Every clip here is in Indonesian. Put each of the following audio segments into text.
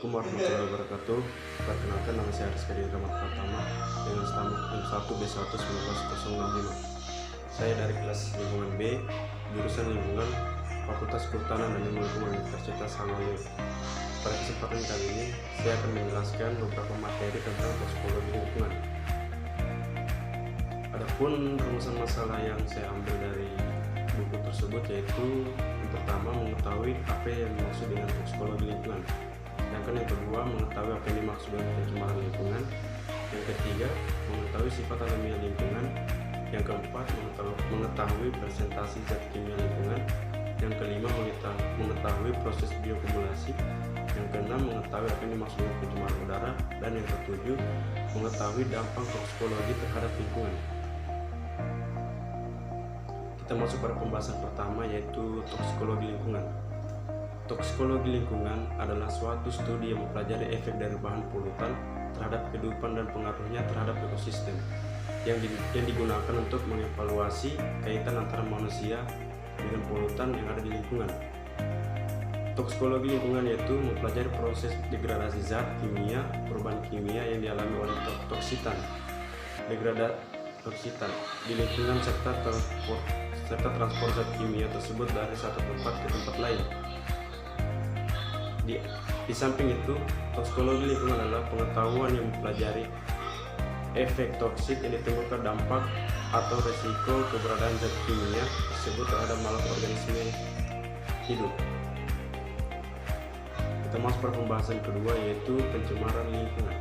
Assalamualaikum warahmatullahi wabarakatuh. Perkenalkan, nama saya Rizky Rahmat Pratama dengan stamuk M1B11905. Saya dari kelas lingkungan B, jurusan lingkungan, Fakultas Kehutanan dan Ilmu Lingkungan Universitas Hangalu. Pada kesempatan kali ini, saya akan menjelaskan beberapa materi tentang toksikologi lingkungan. Adapun rumusan masalah yang saya ambil dari buku tersebut yaitu yang pertama, mengetahui apa yang dimaksud dengan toksikologi lingkungan. Sedangkan yang kedua, mengetahui apa yang dimaksud dengan pencemaran lingkungan. Yang ketiga, mengetahui sifat alamiah lingkungan. Yang keempat, mengetahui presentasi zat kimia lingkungan. Yang kelima, mengetahui proses biokumulasi. Yang keenam, mengetahui apa yang dimaksud dengan pencemaran udara. Dan yang ketujuh, mengetahui dampak toksikologi terhadap lingkungan. Kita masuk pada pembahasan pertama, yaitu toksikologi lingkungan. Toksikologi lingkungan adalah suatu studi yang mempelajari efek dari bahan polutan terhadap kehidupan dan pengaruhnya terhadap ekosistem, yang digunakan untuk mengevaluasi kaitan antara manusia dengan polutan yang ada di lingkungan. Toksikologi lingkungan yaitu mempelajari proses degradasi zat kimia, perubahan kimia yang dialami oleh toksitan di lingkungan serta transport zat kimia tersebut dari satu tempat ke tempat lain. Di samping itu, toksikologi lingkungan adalah pengetahuan yang mempelajari efek toksik yang ditimbulkan dampak atau resiko keberadaan zat kimia tersebut terhadap makhluk organisme hidup. Kita masuk pada pembahasan kedua, yaitu pencemaran lingkungan.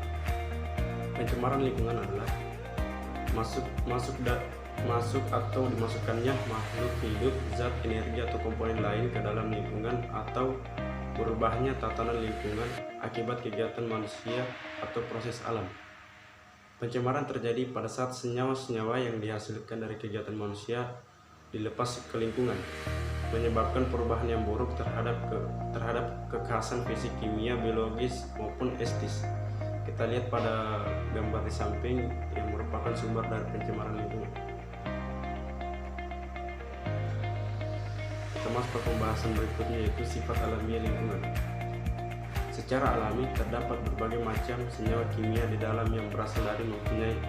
Pencemaran lingkungan adalah masuk atau dimasukkannya makhluk hidup, zat, energi atau komponen lain ke dalam lingkungan atau berubahnya tatanan lingkungan akibat kegiatan manusia atau proses alam. Pencemaran terjadi pada saat senyawa-senyawa yang dihasilkan dari kegiatan manusia dilepas ke lingkungan, menyebabkan perubahan yang buruk terhadap kekhasan fisik, kimia, biologis maupun estetis. Kita lihat pada gambar di samping yang merupakan sumber dari pencemaran lingkungan. Kita masuk ke pembahasan berikutnya, yaitu sifat alamiah lingkungan. Secara alami terdapat berbagai macam senyawa kimia di dalam yang berasal dari mempunyai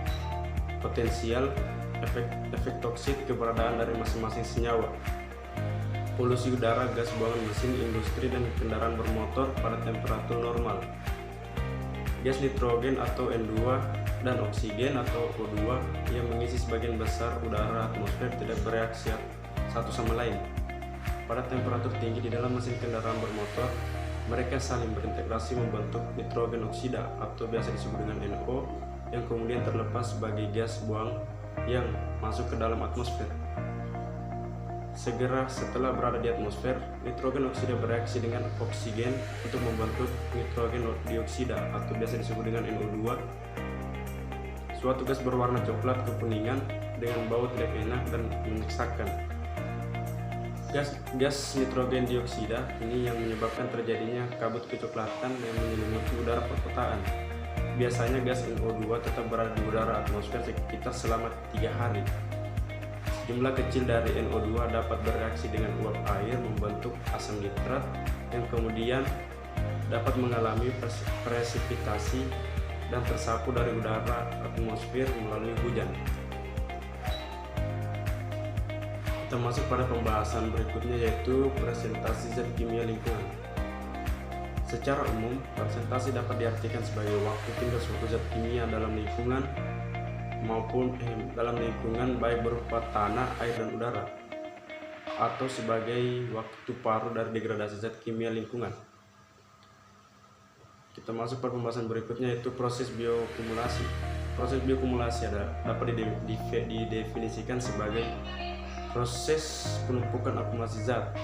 potensial efek toksik keberadaan dari masing-masing senyawa. Polusi udara, gas buangan mesin, industri, dan kendaraan bermotor pada temperatur normal. Gas nitrogen atau N2 dan oksigen atau O2 yang mengisi sebagian besar udara atmosfer tidak bereaksi satu sama lain. Pada temperatur tinggi di dalam mesin kendaraan bermotor, mereka saling berintegrasi membentuk nitrogen oksida atau biasa disebut dengan NO, yang kemudian terlepas sebagai gas buang yang masuk ke dalam atmosfer. Segera setelah berada di atmosfer, nitrogen oksida bereaksi dengan oksigen untuk membentuk nitrogen dioksida atau biasa disebut dengan NO2, suatu gas berwarna coklat kekuningan dengan bau tidak enak dan menyesakkan. Gas nitrogen dioksida ini yang menyebabkan terjadinya kabut kecoklatan yang menyelimuti udara perkotaan. Biasanya gas NO2 tetap berada di udara atmosfer sekitar selama 3 hari. Jumlah kecil dari NO2 dapat bereaksi dengan uap air membentuk asam nitrat yang kemudian dapat mengalami presipitasi dan tersapu dari udara atmosfer melalui hujan. Kita masuk pada pembahasan berikutnya, yaitu presentasi zat kimia lingkungan. Secara umum, presentasi dapat diartikan sebagai waktu tinggal suatu zat kimia dalam lingkungan maupun dalam lingkungan baik berupa tanah, air, dan udara, atau sebagai waktu paruh dari degradasi zat kimia lingkungan. Kita masuk pada pembahasan berikutnya, yaitu proses biokumulasi. Proses biokumulasi dapat didefinisikan sebagai proses penumpukan akumulasi zat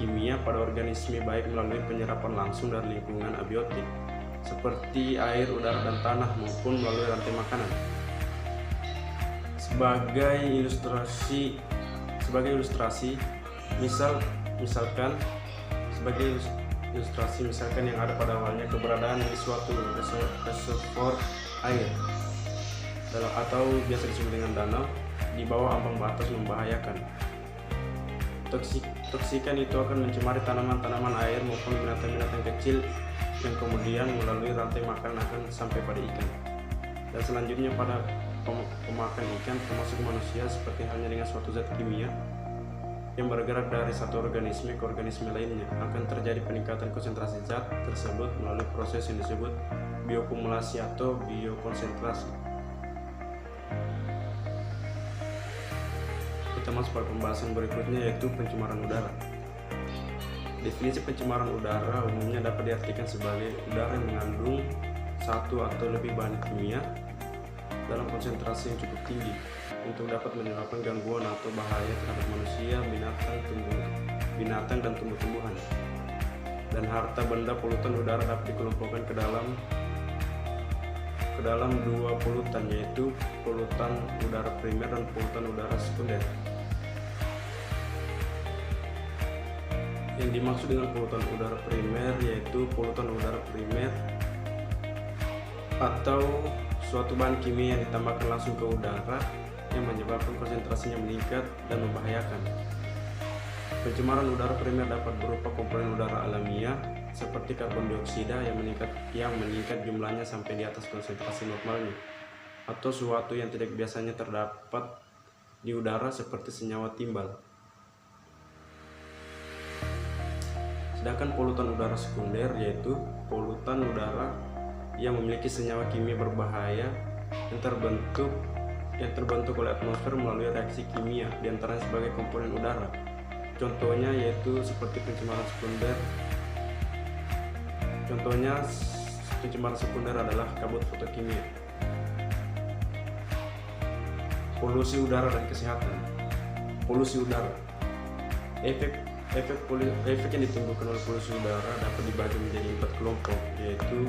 kimia pada organisme baik melalui penyerapan langsung dari lingkungan abiotik seperti air, udara, dan tanah maupun melalui rantai makanan. Sebagai ilustrasi misalkan yang ada pada awalnya keberadaan di suatu reservoir air atau biasa disebut dengan danau di bawah ambang batas membahayakan. Toksikan itu akan mencemari tanaman-tanaman air maupun binatang-binatang kecil yang kemudian melalui rantai makanan akan sampai pada ikan. Dan selanjutnya pada pemakan ikan termasuk manusia, seperti halnya dengan suatu zat kimia yang bergerak dari satu organisme ke organisme lainnya, akan terjadi peningkatan konsentrasi zat tersebut melalui proses yang disebut bioakumulasi atau biokonsentrasi. Kita masuk pada pembahasan berikutnya, yaitu pencemaran udara. Definisi pencemaran udara umumnya dapat diartikan sebagai udara yang mengandung satu atau lebih bahan kimia dalam konsentrasi yang cukup tinggi untuk dapat menyebabkan gangguan atau bahaya terhadap manusia, binatang dan tumbuh-tumbuhan. Dan harta benda polutan udara dapat dikelompokkan ke dalam dua polutan, yaitu polutan udara primer dan polutan udara sekunder. Yang dimaksud dengan polutan udara primer yaitu polutan udara primer atau suatu bahan kimia yang ditambahkan langsung ke udara yang menyebabkan konsentrasinya meningkat dan membahayakan. Pencemaran udara primer dapat berupa komponen udara alamiah seperti karbon dioksida yang meningkat jumlahnya sampai di atas konsentrasi normalnya, atau suatu yang tidak biasanya terdapat di udara seperti senyawa timbal. Sedangkan polutan udara sekunder yaitu polutan udara yang memiliki senyawa kimia berbahaya yang terbentuk oleh atmosfer melalui reaksi kimia diantaranya sebagai komponen udara. Contohnya yaitu seperti pencemaran sekunder. Contohnya pencemaran sekunder adalah kabut fotokimia. Polusi udara dan kesehatan. Polusi udara. Efek yang ditimbulkan oleh polusi udara dapat dibagi menjadi 4 kelompok, yaitu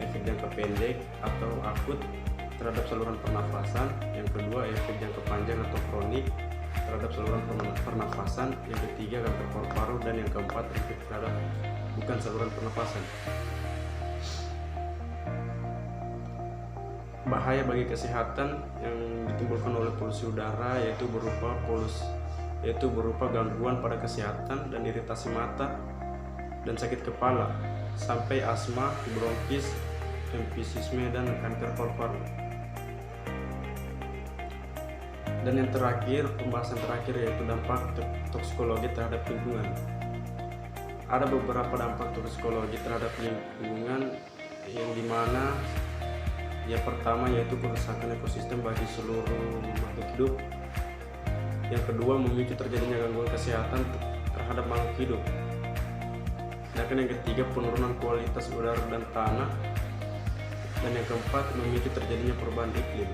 efek jangka pendek atau akut terhadap saluran pernafasan, yang kedua efek jangka panjang atau kronik terhadap saluran pernafasan, yang ketiga kanker paru-paru, dan yang keempat efek terhadap bukan saluran pernafasan. Bahaya bagi kesehatan yang ditimbulkan oleh polusi udara yaitu berupa gangguan pada kesehatan dan iritasi mata dan sakit kepala, sampai asma, bronkitis, emfisema, dan kanker paru-paru. Dan yang terakhir, pembahasan terakhir yaitu dampak toksikologi terhadap lingkungan. Ada beberapa dampak toksikologi terhadap lingkungan yang dimana yang pertama yaitu kerusakan ekosistem bagi seluruh makhluk hidup. Yang kedua, memicu terjadinya gangguan kesehatan terhadap makhluk hidup. Dan yang ketiga, penurunan kualitas udara dan tanah. Dan yang keempat, memicu terjadinya perubahan iklim.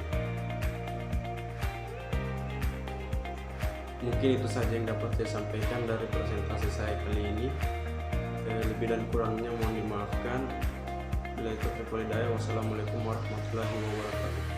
Mungkin itu saja yang dapat saya sampaikan dari presentasi saya kali ini. Lebih dan kurangnya mohon dimaafkan. Bila itu, wassalamualaikum warahmatullahi wabarakatuh.